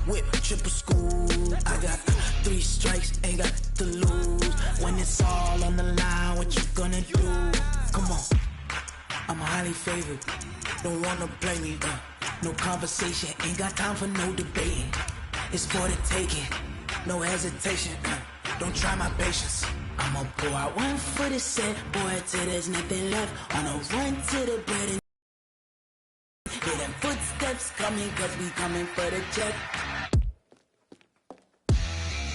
whip, triple school. I got 3 strikes, ain't got to lose. When it's all on the line, what you gonna do? Come on, I'm highly favored. Don't wanna play me, no conversation, ain't got time for no debating. It's for the taking, no hesitation, don't try my patience. I'ma pull out 1 foot and set, boy, till there's nothing left. On a run to the bread and hear them footsteps coming, cause we coming for the check.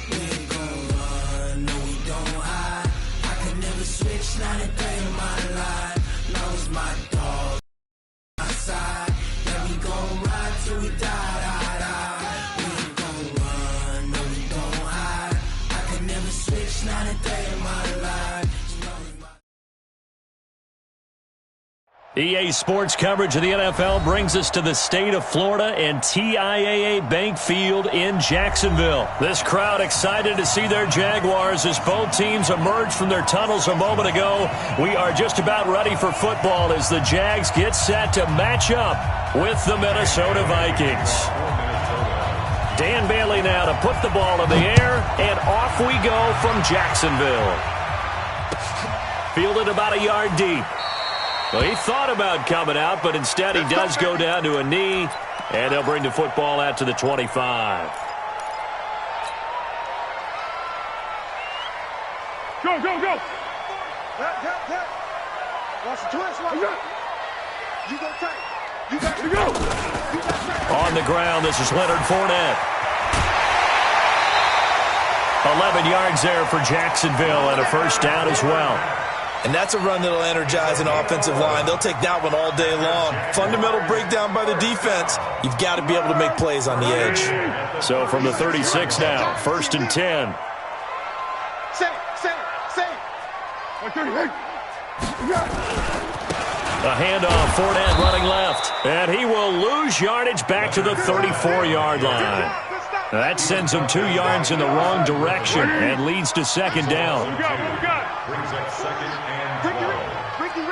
We ain't gon' run, no we don't hide. I can never switch, not a day in my life. Long's my dog, my side. Yeah, we gon' ride till we die, die, die. We ain't gon' run, no we don't hide. I can never switch, not a day in my life. EA Sports coverage of the NFL brings us to the state of Florida and TIAA Bank Field in Jacksonville. This crowd excited to see their Jaguars as both teams emerged from their tunnels a moment ago. We are just about ready for football as the Jags get set to match up with the Minnesota Vikings. Dan Bailey now to put the ball in the air, and off we go from Jacksonville. Fielded about a yard deep. Well, he thought about coming out, but instead he does go down to a knee, and they'll bring the football out to the 25. Go, go, go! Watch the twist, watch it. You go tight. You got to go. On the ground, this is Leonard Fournette. 11 yards there for Jacksonville and a first down as well. And that's a run that'll energize an offensive line. They'll take that one all day long. Fundamental breakdown by the defense. You've got to be able to make plays on the edge. So from the 36 now, 1st and 10. Say. A handoff, Fournette running left. And he will lose yardage back to the 34-yard line. That sends him 2 yards in the wrong direction and leads to 2nd down. Brings up 2nd and 12.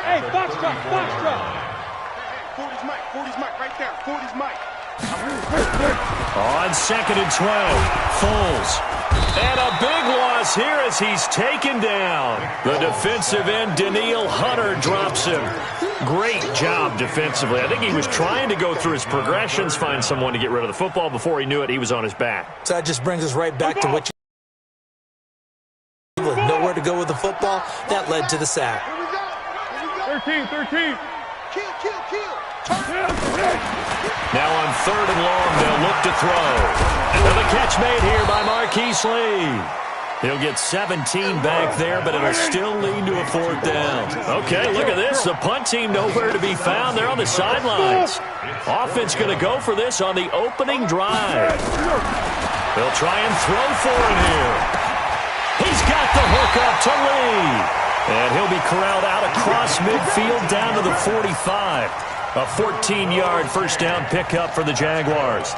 Hey, Foxtrot. 40's Mike right there. 40's Mike. On 2nd and 12, Foles. And a big loss here as he's taken down. The defensive end, Danielle Hunter, drops him. Great job defensively. I think he was trying to go through his progressions, find someone to get rid of the football. Before he knew it, he was on his back. So that just brings us right back to what you nowhere to go with the football. That led to the sack. 13. Kill. Now on 3rd and long, they'll look to throw. And the catch made here by Marquise Lee. He'll get 17 back there, but it'll still lead to a 4th down. Okay, look at this. The punt team nowhere to be found. They're on the sidelines. Offense going to go for this on the opening drive. They'll try and throw for it here. He's got the hook up to Lee. And he'll be corralled out across midfield down to the 45. A 14-yard first down pickup for the Jaguars.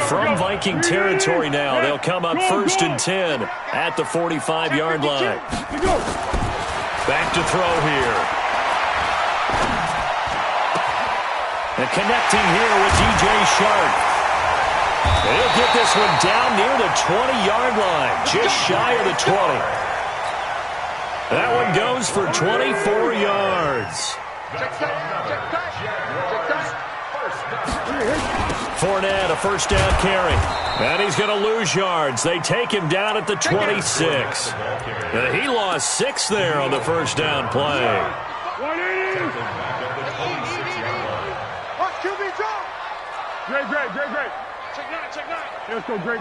From Viking territory now, they'll come up 1st and 10 at the 45-yard line. Back to throw here. And connecting here with DJ Shark. He'll get this one down near the 20-yard line, just shy of the 20. That one goes for 24 yards. Fournette, a first down carry. And he's going to lose yards. They take him down at the 26. And he lost 6 there on the first down play. Great. Check 9. Let's go, great.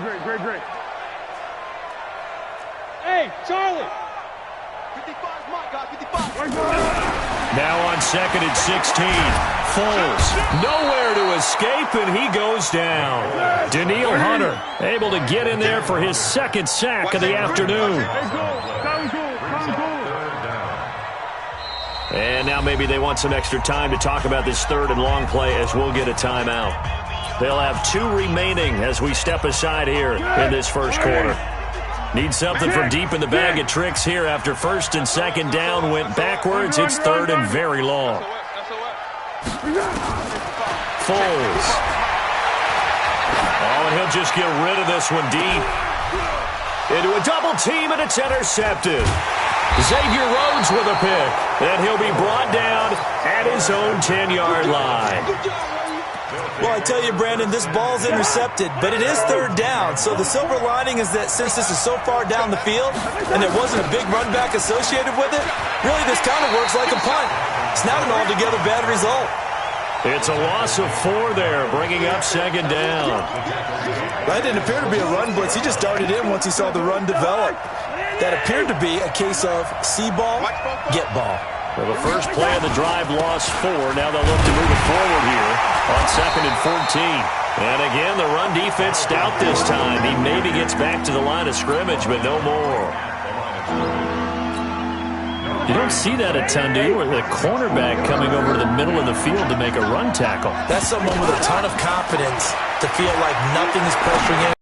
Hey, Charlie. 55's Mike, guys, 55. Now on 2nd and 16. Foles, nowhere to escape, and he goes down. Danielle Hunter able to get in there for his 2nd sack of the afternoon. And now maybe they want some extra time to talk about this 3rd and long play as we'll get a timeout. They'll have 2 remaining as we step aside here in this first quarter. Need something from deep in the bag of tricks here after 1st and 2nd down went backwards. It's 3rd and very long. Foles. Oh, and he'll just get rid of this one deep. Into a double team, and it's intercepted. Xavier Rhodes with a pick, and he'll be brought down at his own 10-yard line. Well, I tell you, Brandon, this ball's intercepted, but it is third down. So the silver lining is that since this is so far down the field and there wasn't a big run back associated with it, really this kind of works like a punt. It's not an altogether bad result. It's a loss of 4 there, bringing up second down. That didn't appear to be a run blitz. He just darted in once he saw the run develop. That appeared to be a case of see ball, get ball. Well, the first play of the drive lost 4. Now they'll look to move it forward here on 2nd and 14. And again, the run defense stout this time. He maybe gets back to the line of scrimmage, but no more. You don't see that a ton, do you? Where the cornerback coming over to the middle of the field to make a run tackle. That's someone with a ton of confidence to feel like nothing is pressuring him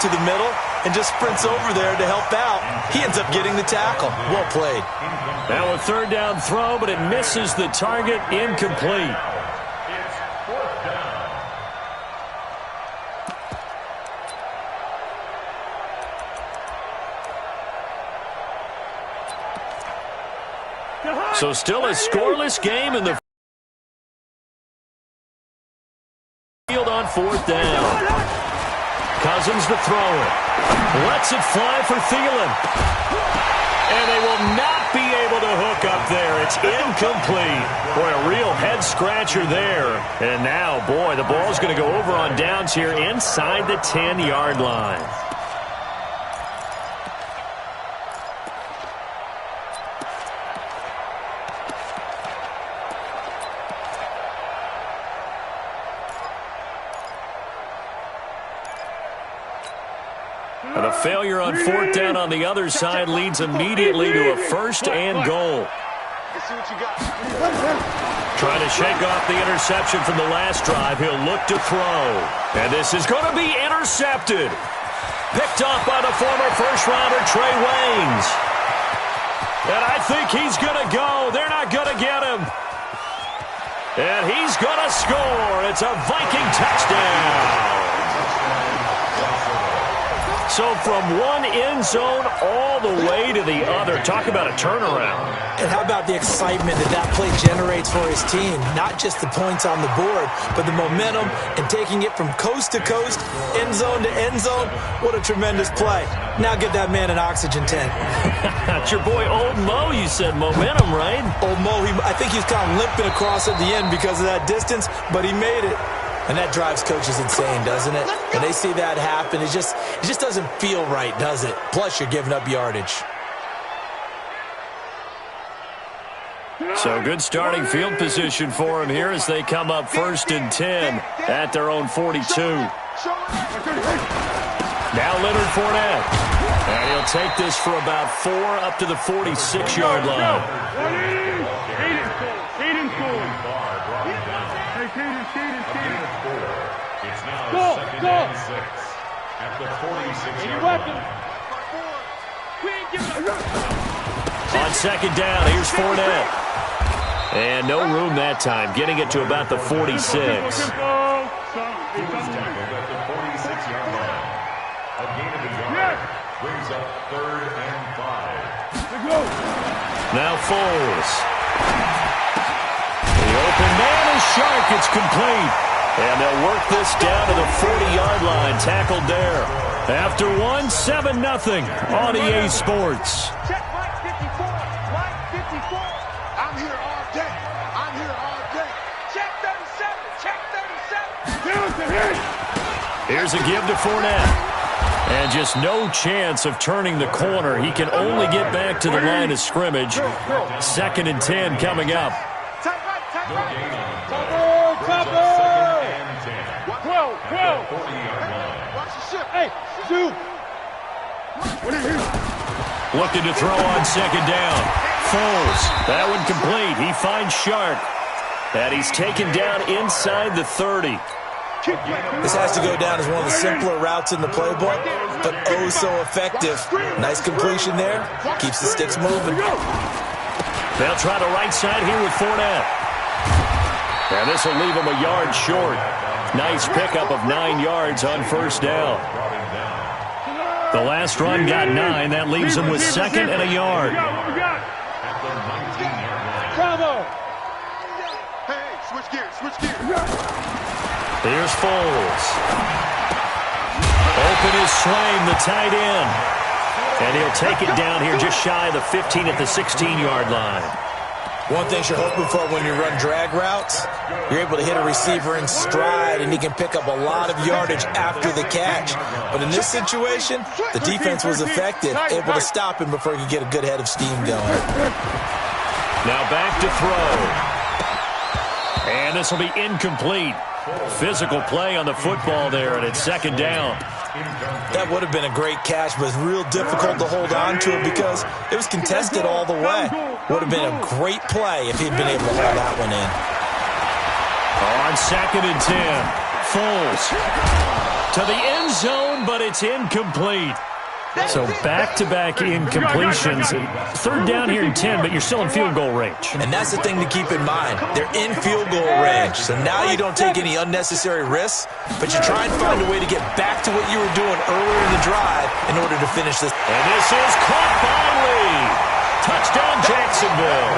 to the middle and just sprints over there to help out. He ends up getting the tackle. Well played. Now a third down throw, but it misses the target, incomplete. So still a scoreless game in the field on 4th down. Cousins to throw it. Lets it fly for Thielen. And they will not be able to hook up there. It's incomplete. Boy, a real head-scratcher there. And now, boy, the ball's going to go over on downs here inside the 10-yard line. And a failure on 4th down on the other side leads immediately to a 1st and goal. Trying to shake off the interception from the last drive. He'll look to throw. And this is going to be intercepted. Picked off by the former first-rounder Trey Waynes. And I think he's going to go. They're not going to get him. And he's going to score. It's a Viking touchdown. So from one end zone all the way to the other. Talk about a turnaround. And how about the excitement that play generates for his team? Not just the points on the board, but the momentum and taking it from coast to coast, end zone to end zone. What a tremendous play. Now get that man an oxygen tent. It's your boy Old Mo, you said. Momentum, right? Old Mo, I think he's kind of limping across at the end because of that distance, but he made it. And that drives coaches insane, doesn't it? When they see that happen, it just doesn't feel right, does it? Plus, you're giving up yardage. So good starting field position for him here as they come up 1st and 10 at their own 42. Now Leonard Fournette. And he'll take this for about 4 up to the 46-yard line. At the 46-yard line. On 2nd down, here's Fournette. And no room that time, getting it to about the 46. He was tackled at the 46-yard line. A gain of a yard brings up 3rd and 5. Now Foles. The open man is Shark. It's complete. And they'll work this down to the 40-yard line. Tackled there. After 1-7-0 on EA Sports. Check Mike 54. Mike 54. I'm here all day. I'm here all day. Check 37. Check 37. Here's a give to Fournette. And just no chance of turning the corner. He can only get back to the line of scrimmage. 2nd and 10 coming up. Tight right. Tight right. Hey, dude. Looking to throw on 2nd down. Foles. That one complete. He finds Shark. And he's taken down inside the 30. This has to go down as one of the simpler routes in the playbook, but oh so effective. Nice completion there. Keeps the sticks moving. They'll try the right side here with Fournette. And this will leave him a yard short. Nice pickup of 9 yards on first down. The last run got 9. That leaves him with 2nd and a yard. Bravo! Hey, switch gears, switch gears. Here's Foles. Open is Swain, the tight end. And he'll take it down here just shy of the 15 at the 16-yard line. One thing you're hoping for when you run drag routes, you're able to hit a receiver in stride, and he can pick up a lot of yardage after the catch. But in this situation, the defense was effective, able to stop him before he could get a good head of steam going. Now back to throw. And this will be incomplete. Physical play on the football there, and it's 2nd down. That would have been a great catch, but it's real difficult to hold on to it because it was contested all the way. Would have been a great play if he'd been able to hold that one in. On 2nd and 10, Foles to the end zone, but it's incomplete. So back-to-back incompletions. 3rd down here and 10, but you're still in field goal range. And that's the thing to keep in mind. They're in field goal range. So now you don't take any unnecessary risks, but you try and find a way to get back to what you were doing earlier in the drive in order to finish this. And this is caught by Lee. Touchdown, Jacksonville.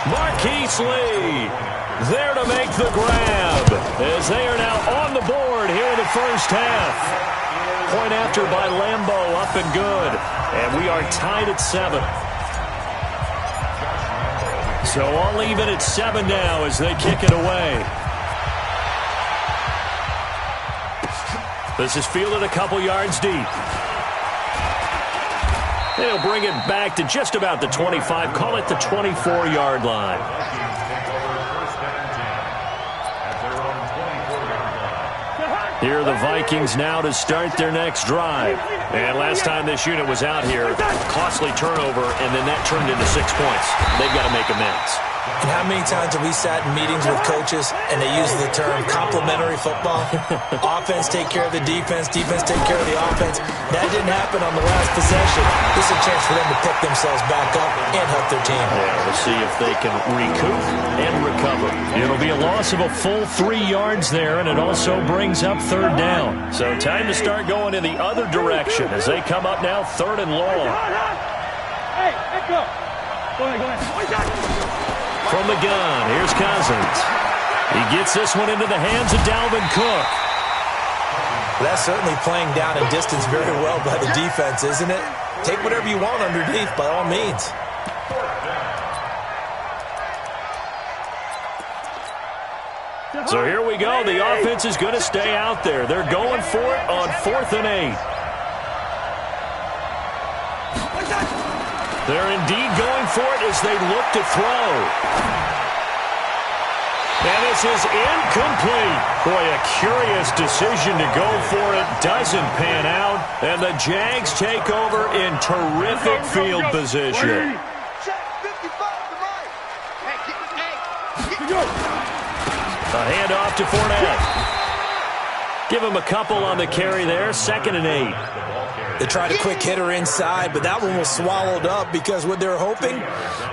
Marquise Lee there to make the grab as they are now on the board here in the first half. Point after by Lambeau, up and good. And we are tied at 7. So all even at 7 now as they kick it away. This is fielded a couple yards deep. They'll bring it back to just about the 25. Call it the 24-yard line. Here are the Vikings now to start their next drive. And last time this unit was out here, costly turnover, and then that turned into 6 points. They've got to make amends. And how many times have we sat in meetings with coaches and they use the term complementary football? Offense take care of the defense, defense take care of the offense. That didn't happen on the last possession. This is a chance for them to pick themselves back up and help their team. Yeah, we'll see if they can recoup and recover. It'll be a loss of a full 3 yards there, and it also brings up 3rd down. So time to start going in the other direction as they come up now 3rd and long. Hey, let's go. Go ahead. From the gun, here's Cousins. He gets this one into the hands of Dalvin Cook. That's certainly playing down and distance very well by the defense, isn't it? Take whatever you want underneath, by all means. So here we go. The offense is going to stay out there. They're going for it on 4th and 8. They're indeed going for it as they look to throw. And this is incomplete. Boy, a curious decision to go for it. Doesn't pan out. And the Jags take over in terrific field position. A handoff to Fournette. Give him a couple on the carry there. 2nd and 8. They tried a quick hitter inside, but that one was swallowed up because what they're hoping,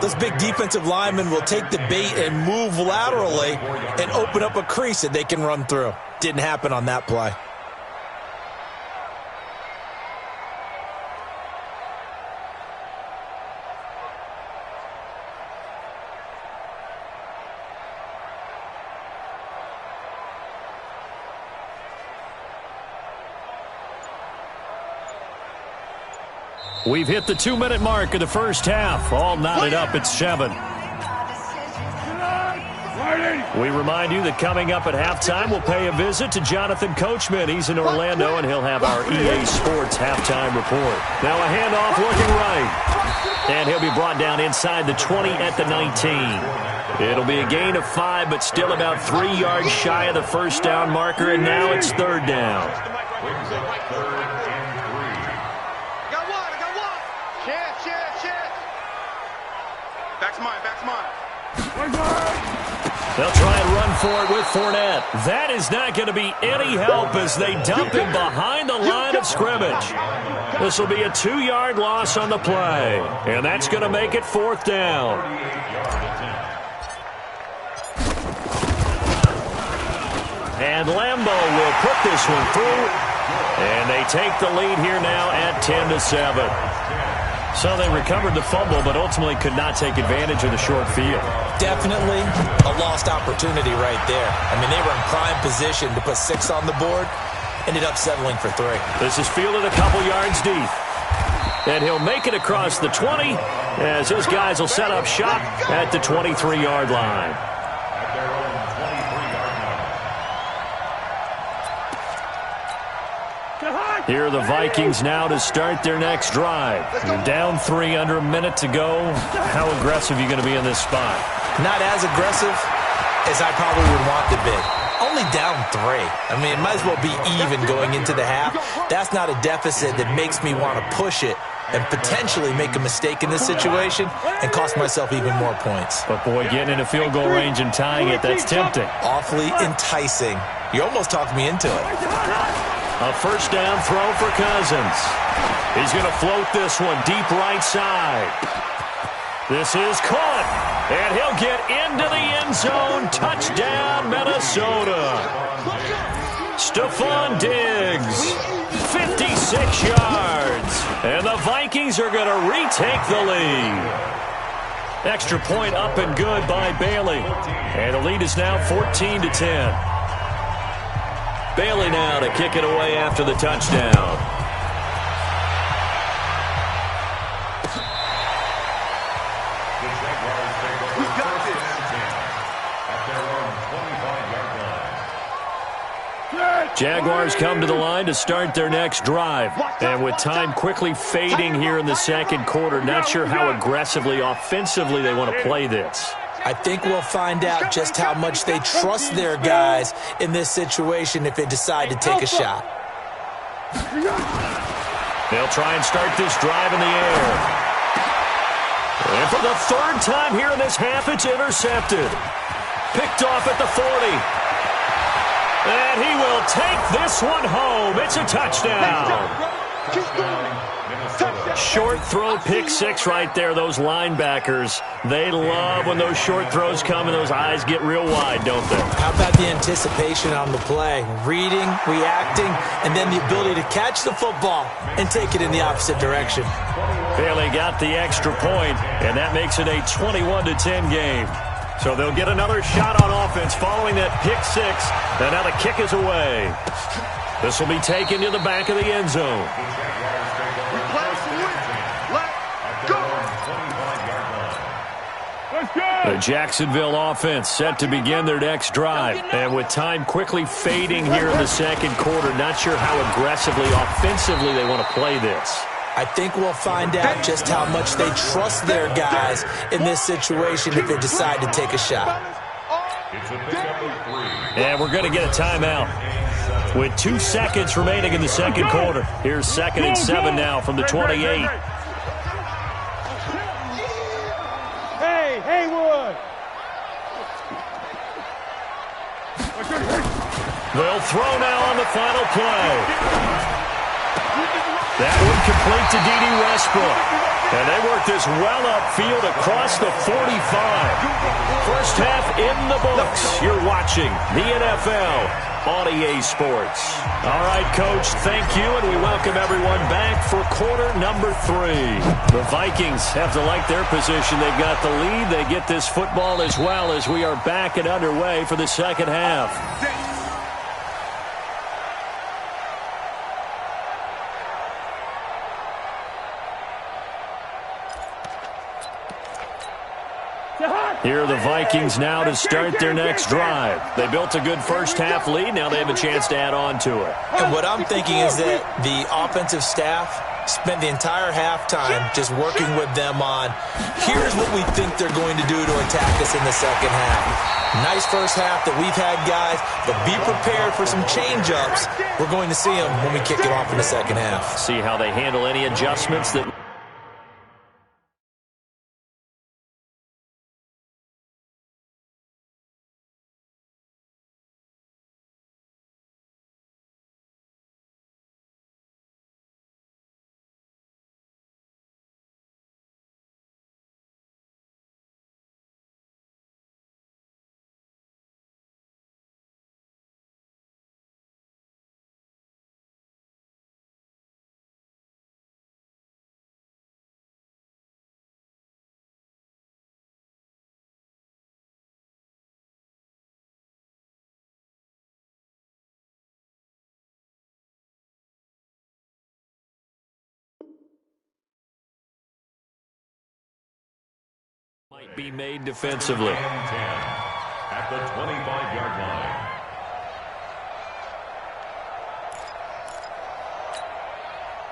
those big defensive linemen will take the bait and move laterally and open up a crease that they can run through. Didn't happen on that play. We've hit the 2-minute mark of the first half. All knotted up at 7. We remind you that coming up at halftime, we'll pay a visit to Jonathan Coachman. He's in Orlando, and he'll have our EA Sports halftime report. Now a handoff looking right. And he'll be brought down inside the 20 at the 19. It'll be a gain of 5, but still about 3 yards shy of the first down marker, and now it's 3rd down. They'll try and run for it with Fournette. That is not going to be any help as they dump him behind the line of scrimmage. This will be a 2-yard loss on the play, and that's going to make it 4th down. And Lambeau will put this one through. And they take the lead here now at 10-7. So they recovered the fumble, but ultimately could not take advantage of the short field. Definitely a lost opportunity right there. I mean, they were in prime position to put 6 on the board. Ended up settling for 3. This is fielded a couple yards deep. And he'll make it across the 20 as his guys will set up shop at the 23-yard line. Here are the Vikings now to start their next drive. You're down 3, under a minute to go. How aggressive are you going to be in this spot? Not as aggressive as I probably would want to be. Only down 3. I mean, it might as well be even going into the half. That's not a deficit that makes me want to push it and potentially make a mistake in this situation and cost myself even more points. But, boy, getting into field goal range and tying it, that's tempting. Awfully enticing. You almost talked me into it. A first down throw for Cousins. He's going to float this one deep right side. This is caught, and he'll get into the end zone. Touchdown, Minnesota. Stephon Diggs, 56 yards. And the Vikings are going to retake the lead. Extra point up and good by Bailey. And the lead is now 14-10. Bailey now to kick it away after the touchdown. Jaguars come to the line to start their next drive. And with time quickly fading here in the second quarter, not sure how aggressively, offensively they want to play this. I think we'll find out just how much they trust their guys in this situation if they decide to take a shot. They'll try and start this drive in the air. And for the 3rd time here in this half, it's intercepted. Picked off at the 40. And he will take this one home. It's a touchdown. Short throw, pick 6 right there. Those linebackers, they love when those short throws come and those eyes get real wide, don't they? How about the anticipation on the play? Reading, reacting, and then the ability to catch the football and take it in the opposite direction. Bailey got the extra point, and that makes it a 21-10 game. So they'll get another shot on offense following that pick 6, and now the kick is away. This will be taken to the back of the end zone. The Jacksonville offense set to begin their next drive. And with time quickly fading here in the second quarter, not sure how aggressively, offensively they want to play this. I think we'll find out just how much they trust their guys in this situation if they decide to take a shot. And we're going to get a timeout with 2 seconds remaining in the second quarter. Here's 2nd and 7 now from the 28. Haywood! They'll throw now on the final play. That one complete to D.D. Westbrook. And they work this well upfield across the 45. First half in the books. You're watching the NFL on EA Sports. All right, Coach, thank you, and we welcome everyone back for quarter number 3. The Vikings have to like their position. They've got the lead. They get this football as well as we are back and underway for the second half. Here are the Vikings now to start their next drive. They built a good first half lead. Now they have a chance to add on to it. And what I'm thinking is that the offensive staff spent the entire halftime just working with them on, here's what we think they're going to do to attack us in the second half. Nice first half that we've had, guys, but be prepared for some change-ups. We're going to see them when we kick it off in the second half. See how they handle any adjustments that Be made defensively. 10 at the 25-yard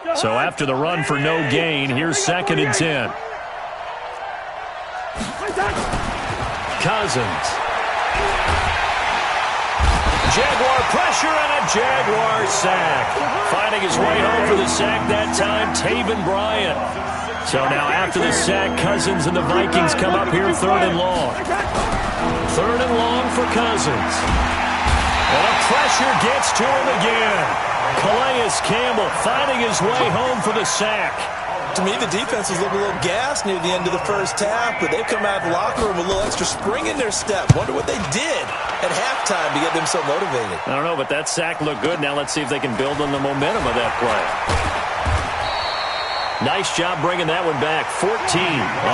line. So after the run for no gain, here's 2nd and 10. Cousins. Jaguar pressure and a Jaguar sack. Finding his way home for the sack that time, Taven Bryant. So now after the sack, Cousins and the Vikings come up here 3rd and long. 3rd and long for Cousins. And a pressure gets to him again. Calais Campbell finding his way home for the sack. To me, the defense was looking a little gassed near the end of the first half, but they've come out of the locker room with a little extra spring in their step. Wonder what they did at halftime to get them so motivated. I don't know, but that sack looked good. Now let's see if they can build on the momentum of that play. Nice job bringing that one back. 14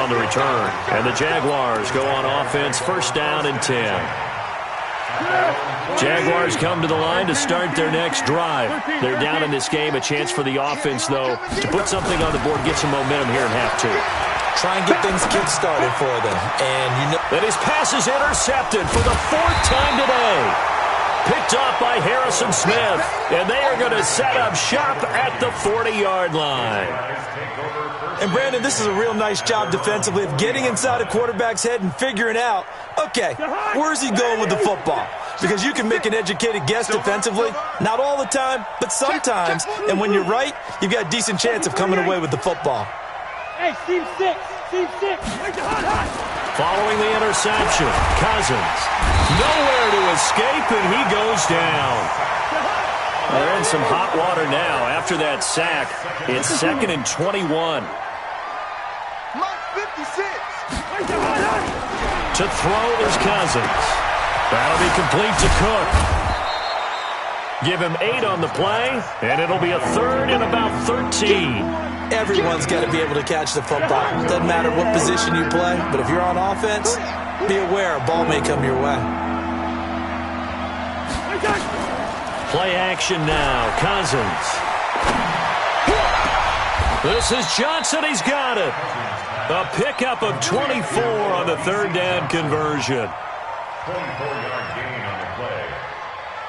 on the return. And the Jaguars go on offense, 1st down and 10. Jaguars come to the line to start their next drive. They're down in this game. A chance for the offense, though, to put something on the board, get some momentum here in half 2. Try and get things kick-started for them. And you know that his pass is intercepted for the 4th time today. Picked off by Harrison Smith. And they are going to set up shop at the 40-yard line. And, Brandon, this is a real nice job defensively of getting inside a quarterback's head and figuring out, okay, where's he going with the football? Because you can make an educated guess defensively. Not all the time, but sometimes. And when you're right, you've got a decent chance of coming away with the football. Hey, Team 6. Following the interception, Cousins. Nowhere to escape, and he goes down. They're in some hot water now after that sack. It's 2nd and 21. To throw is Cousins. That'll be complete to Cook. Give him 8 on the play, and it'll be a 3rd and about 13. Everyone's got to be able to catch the football. Doesn't matter what position you play, but if you're on offense, be aware a ball may come your way. Play action now. Cousins. This is Johnson. He's got it. A pickup of 24 on the 3rd down conversion. 24-yard gain on the play.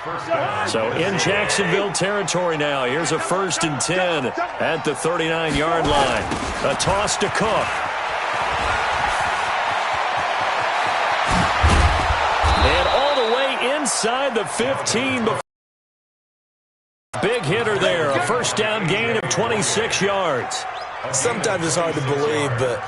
First down. So in Jacksonville territory now. Here's a 1st and 10 at the 39-yard line. A toss to Cook. And all the way inside the 15. Big hitter there. A 1st down gain of 26 yards. Sometimes it's hard to believe, but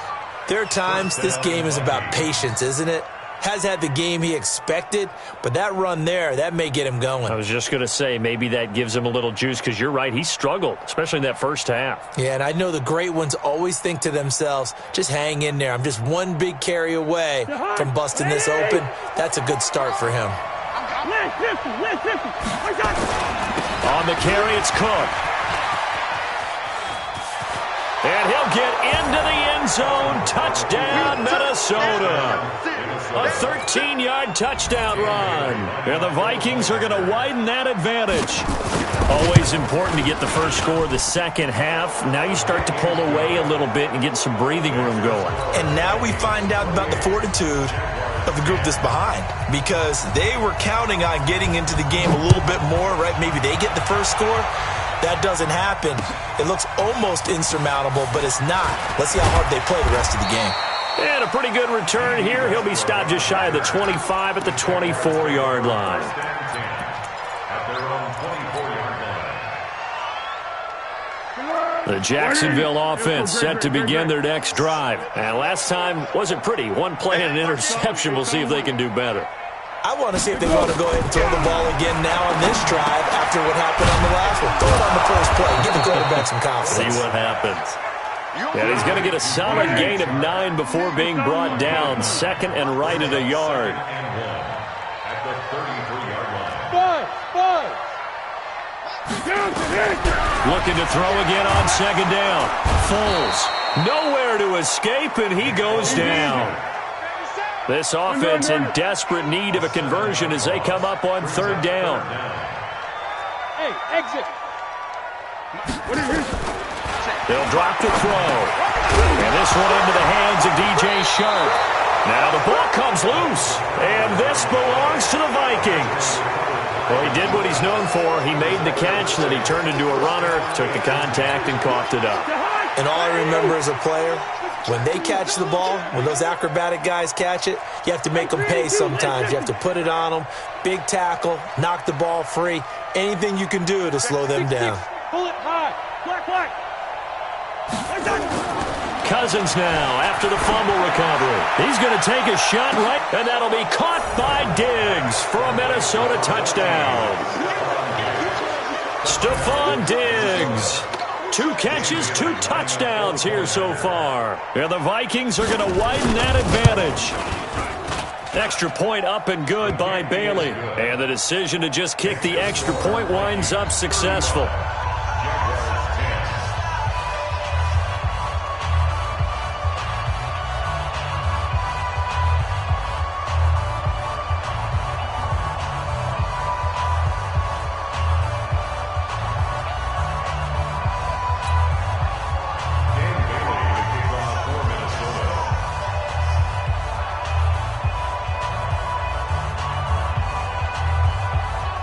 there are times this game is about patience, isn't it? Has had the game he expected, but that run there, that may get him going. I was just going to say, maybe that gives him a little juice, because you're right, he struggled, especially in that first half. Yeah, and I know the great ones always think to themselves, just hang in there. I'm just one big carry away from busting this open. That's a good start for him. On the carry, it's Cook. And he'll get into the end zone. Touchdown, Minnesota. A 13-yard touchdown run. And the Vikings are going to widen that advantage. Always important to get the first score of the second half. Now you start to pull away a little bit and get some breathing room going. And now we find out about the fortitude of the group that's behind, because they were counting on getting into the game a little bit more, right? Maybe they get the first score. That doesn't happen. It looks almost insurmountable, but it's not. Let's see how hard they play the rest of the game. And a pretty good return here. He'll be stopped just shy of the 25 at the 24-yard line. The Jacksonville offense set to begin their next drive. And last time wasn't pretty. One play and an interception. We'll see if they can do better. I want to see if they want to go ahead and throw the ball again now on this drive after what happened on the last one. Throw it on the first play. Give the quarterback some confidence. See what happens. And he's going to get a solid gain of 9 before being brought down. 2nd and right at a yard. At the 33-yard line. Looking to throw again on 2nd down. Foles. Nowhere to escape, and he goes down. This offense in desperate need of a conversion as they come up on 3rd down. Hey, exit. They'll drop the throw. And this one into the hands of DJ Sharp. Now the ball comes loose, and this belongs to the Vikings. Well, he did what he's known for. He made the catch, then he turned into a runner, took the contact, and coughed it up. And all I remember as a player, when they catch the ball, when those acrobatic guys catch it, you have to make them pay sometimes. You have to put it on them, big tackle, knock the ball free, anything you can do to slow them down. Pull it high. Black. Cousins now after the fumble recovery. He's going to take a shot right, and that'll be caught by Diggs for a Minnesota touchdown. Stephon Diggs. 2 catches, 2 touchdowns here so far. And the Vikings are going to widen that advantage. Extra point up and good by Bailey. And the decision to just kick the extra point winds up successful.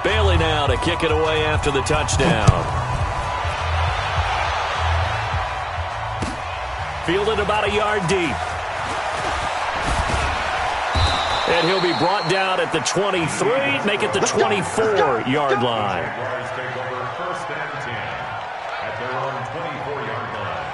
Bailey now to kick it away after the touchdown. Fielded about a yard deep. And he'll be brought down at the 23, make it the 24-yard line. Jaguars take over first and 10 at their own 24-yard line.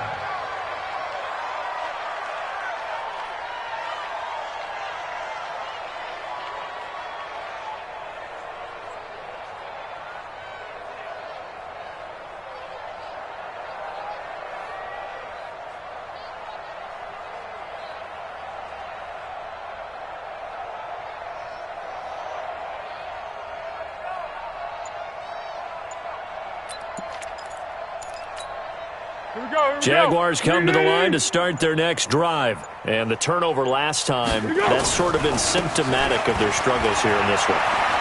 Jaguars come to the line to start their next drive. And the turnover last time, that's sort of been symptomatic of their struggles here in this one.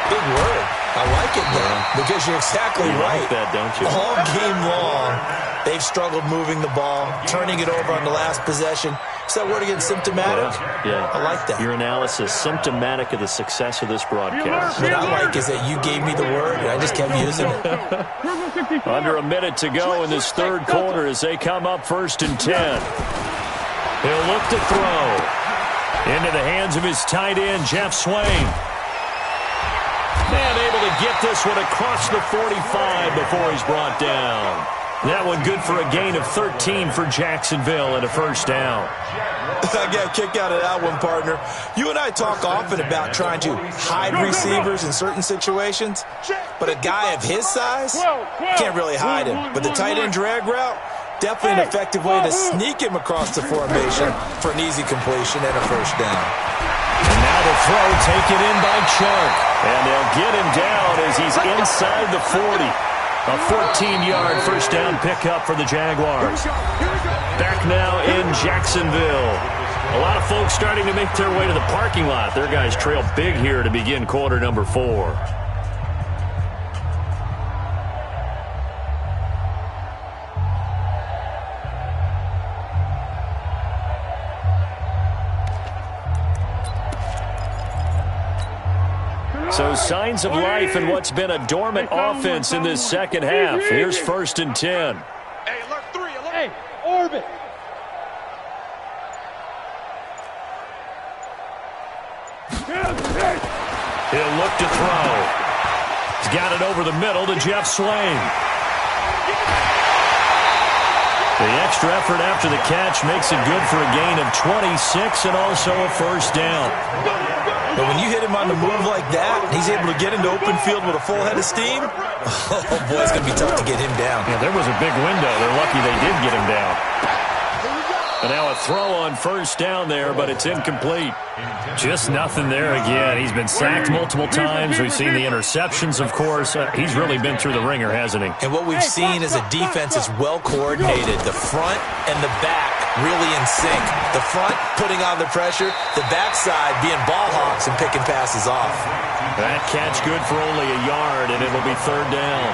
Big word. I like it, though, because you're exactly right. You like that, don't you? All game long, they've struggled moving the ball, turning it over on the last possession. Is that word again, symptomatic? Yeah. I like that. Your analysis, symptomatic of the success of this broadcast. What I like is that you gave me the word, and I just kept using it. Under a minute to go in this third quarter as they come up first and 10. He'll look to throw. Into the hands of his tight end, Jeff Swain. And able to get this one across the 45 before he's brought down. That one good for a gain of 13 for Jacksonville and a first down. I got a kick out of that one, partner. You and I talk often about trying to hide receivers in certain situations, but a guy of his size can't really hide him. But the tight end drag route, definitely an effective way to sneak him across the formation for an easy completion and a first down. And now the throw taken in by Chark. And they'll get him down as he's inside the 40. A 14-yard first down pickup for the Jaguars. Back now in Jacksonville. A lot of folks starting to make their way to the parking lot. Their guys trail big here to begin quarter number 4. So signs of life in what's been a dormant offense in this second half. Here's first and 10. Hey, alert 3, alert. Hey, orbit. He'll look to throw. He's got it over the middle to Jeff Swain. The extra effort after the catch makes it good for a gain of 26 and also a first down. But when you hit him on the move like that, he's able to get into open field with a full head of steam, oh, boy, it's going to be tough to get him down. Yeah, there was a big window. They're lucky they did get him down. And now a throw on first down there, but it's incomplete. Just nothing there again. He's been sacked multiple times. We've seen the interceptions, of course. He's really been through the ringer, hasn't he? And what we've seen is a defense that's well coordinated. The front and the back really in sync. The front putting on the pressure, the backside being ball hawks and picking passes off. That catch good for only a yard, and it'll be third down.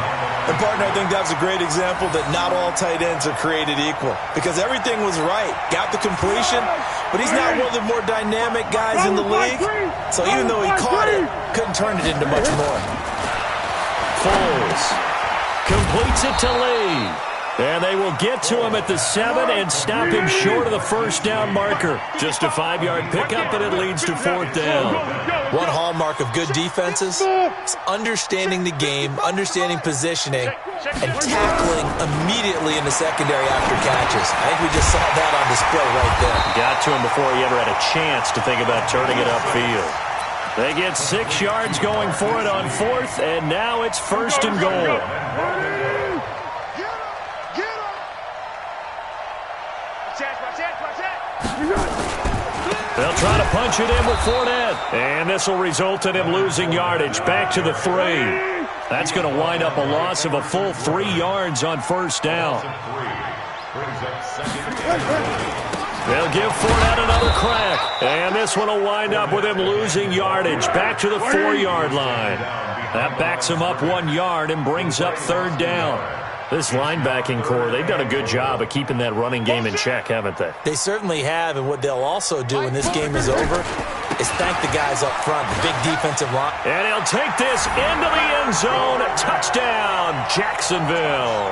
And, partner, I think that's a great example that not all tight ends are created equal because everything was right. Got the completion, but he's not one of the more dynamic guys in the league. So even though he caught it, couldn't turn it into much more. Foles completes it to Lee. And they will get to him at the 7 and stop him short of the first down marker. Just a 5-yard pickup, and it leads to fourth down. One hallmark of good defenses is understanding the game, understanding positioning, and tackling immediately in the secondary after catches. I think we just saw that on display right there. Got to him before he ever had a chance to think about turning it upfield. They get 6 yards going for it on fourth, and now it's first and goal. They'll try to punch it in with Fournette. And this will result in him losing yardage back to the 3. That's going to wind up a loss of a full 3 yards on first down. They'll give Fournette another crack. And this one will wind up with him losing yardage back to the 4-yard line. That backs him up 1 yard and brings up third down. This linebacking core, they've done a good job of keeping that running game in check, haven't they? They certainly have, and what they'll also do when this game is over is thank the guys up front, the big defensive line. And he'll take this into the end zone. Touchdown, Jacksonville.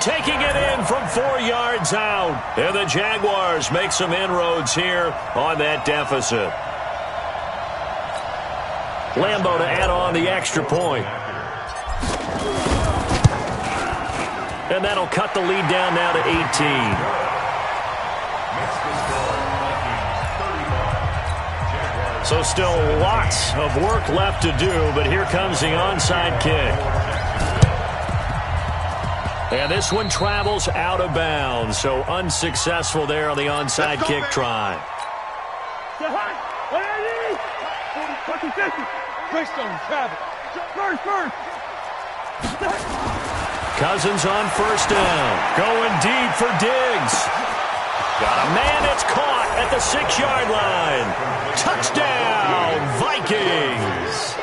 Taking it in from 4 yards out. And the Jaguars make some inroads here on that deficit. Lambeau to add on the extra point. And that'll cut the lead down now to 18. So still lots of work left to do, but here comes the onside kick. And this one travels out of bounds, so unsuccessful there on the onside kick try. Cousins on first down. Going deep for Diggs. Got a man, it's caught at the 6-yard line. Touchdown, Vikings.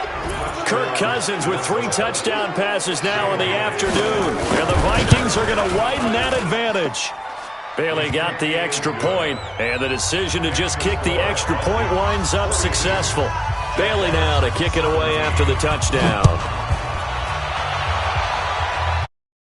Kirk Cousins with 3 touchdown passes now in the afternoon. And the Vikings are going to widen that advantage. Bailey got the extra point, and the decision to just kick the extra point winds up successful. Bailey now to kick it away after the touchdown.